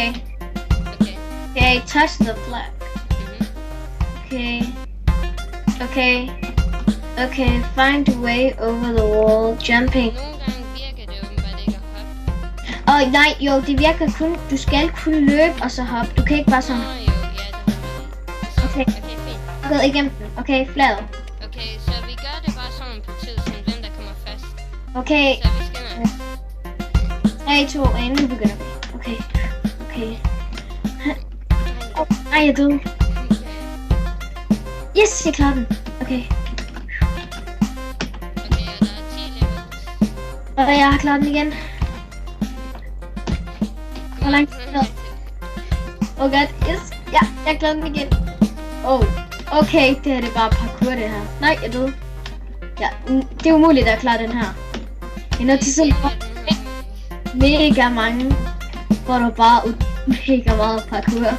Okay. Okay. Okay, touch the flag. Okay. Okay. Okay, find a way over the wall, jumping. Nogle gange virker det åbenbart ikke at hoppe. Nej, jo, det virker kun, du skal kun løbe og så hoppe. Du kan ikke bare sådan. Jo, ja, det har Okay. Okay, fint. Gå igennem den. Okay, flad. Okay, så vi gør det bare sådan på tid, sådan hvem der kommer først. Okay, Så vi skynder os. 3, 2, 1, nu begynder vi. Okay, okay. Nej, jeg døde. Yes, jeg klarede den. Okay. Okay, og der er 10 levels. Og jeg har klaret den igen. Hvor langt er det? Oh god, yes. Ja, jeg klarede den igen. Okay, det her det er bare parkour det her. Nej, jeg døde. Ja, det er umuligt at klare den her. Jeg er nødt til sådan mega mange, hvor der bare mega meget parkour.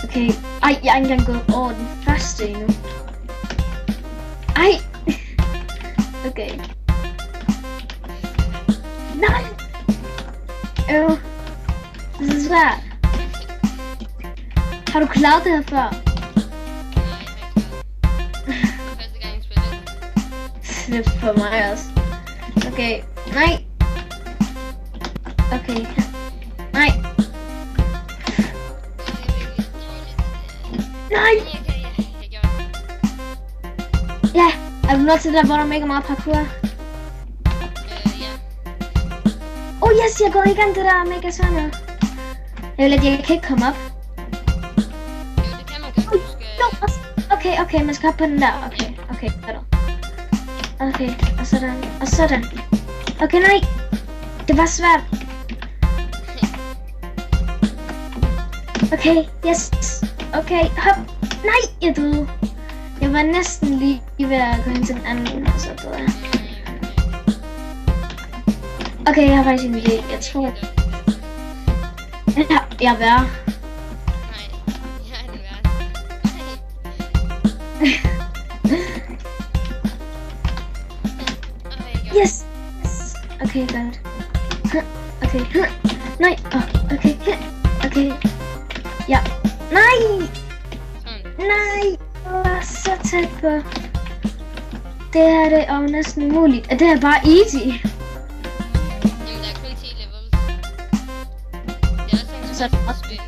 Okay, ej, jeg er ikke engang gået over den første endnu. Ej! Okay. Nej! Det er så svært. Har du klaret det her før? Første gang jeg spillede. Det er for mig også. Okay, nej! Okay, nej! Nej! Jeg gjorde det. Ja, er du nået til der, hvor der er mega meget parkour? Ja. Yes, jeg går i gang det der mega svært noget. Jeg kan ikke komme op. Jo, det kan man godt. Du skal... Okay, man skal op på den der. Okay, hvad der? Okay, og sådan. Okay, nej. Det var svært. Okay, yes. Okay, hop. Nej, jeg døde. Jeg var næsten lige ved at gå hen til den anden, og så døde jeg. Okay, jeg har faktisk en idé. Jeg tror... Jeg er værre. Nej, jeg er den værste. Yes! Okay, godt. Okay. Nej! Okay. Ja. Nej! Nej! Jeg var så tæt på. Det her det er jo næsten umuligt. Det er bare easy. Jamen, der er kun 10 levels. Det er også sådan et spil.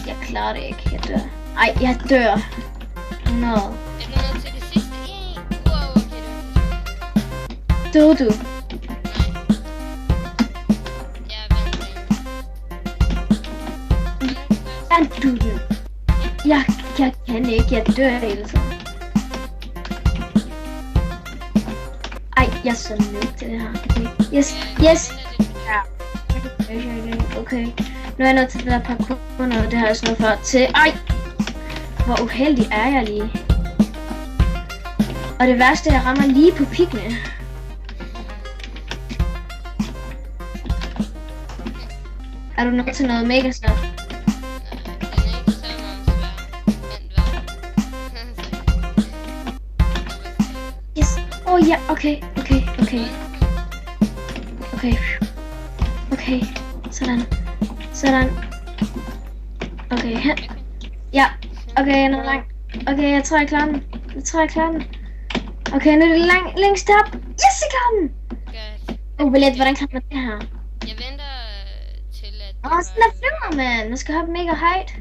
Jeg klarer det ikke. Jeg dør. Ej, jeg dør. Nå. Er du nået til det sidste? Wow, okay, det Døde du? Vandt du den? Jeg kan ikke. Jeg dør hele tiden. Ej, jeg er så nødt til det her. Okay. Yes. Ja. Okay. Nu er jeg nødt til det der parkour, og det har jeg sådan noget for til. Ej! Hvor uheldig er jeg lige. Og det værste, jeg rammer lige på pikkene. Er du nået til noget mega svært? Yes. Ja, okay. Sådan. Okay, her. Ja, okay, nu er langt. Okay, jeg tror, jeg klarer den. Okay, nu er det længst op. Yes, jeg klarer den! Billet, hvordan klarer man det her? Jeg venter til at... Sådan der flyver, mand. Man skal hoppe mega højt.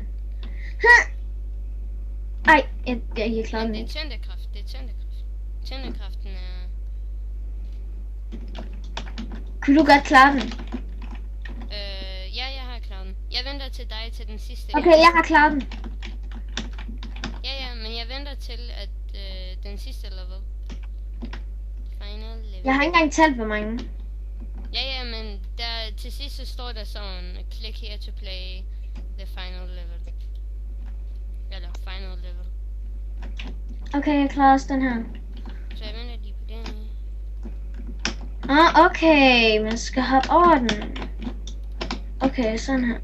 Ej, jeg klarer den Det er ikke. tyngdekraft. Tyngdekraften er... Kunne du godt klare den? Ja, jeg har klaret den. Jeg venter til dig til den sidste. Okay, jeg har klaret den. Ja, men jeg venter til at den sidste level. Final level. Jeg har ikke engang talt, hvor mange. Ja, men der til sidst så står der sådan, click here to play the final level. Eller final level. Okay, jeg klarer også den her. Så jeg venter lige på den. Okay, man skal hoppe over den. Okay, sådan her.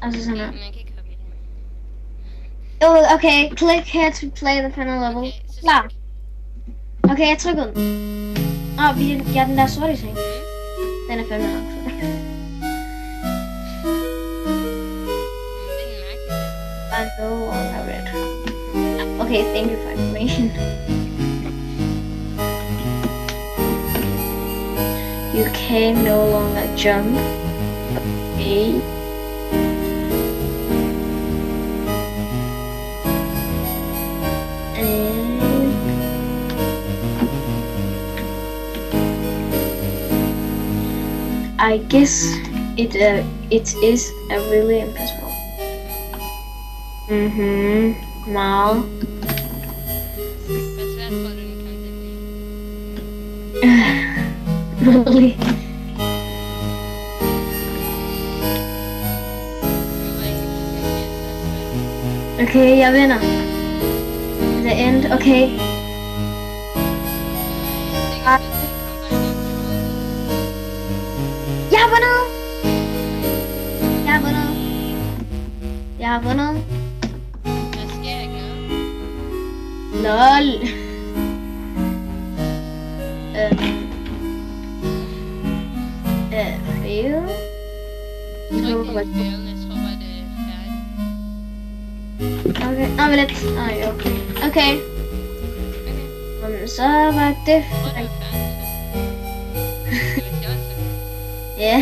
Altså sådan her. Man kan ikke hoppe i den. Okay, click here to play the final level. Okay, så Klar. Okay, jeg trykkede den. Vi har den der sorte ting. Den er fandme nok. are no longer red. Okay, thank you for information. You can no longer jump. Okay. I guess it is a really impossible. Mal. Fast forwarding comes in Really? Okay, jeg vinder. The end, okay. Jeg har vundet! Jeg har vundet! Jeg har vundet! Der sker ikke noget. LOL! Fail? Jeg tror ikke, det er en fail. Jeg tror bare, det er færdigt. Okay, nå, men lidt. Nej, okay. Okay. Så var det... Jeg tror, det var færdigt. Det var fjolset. Ja.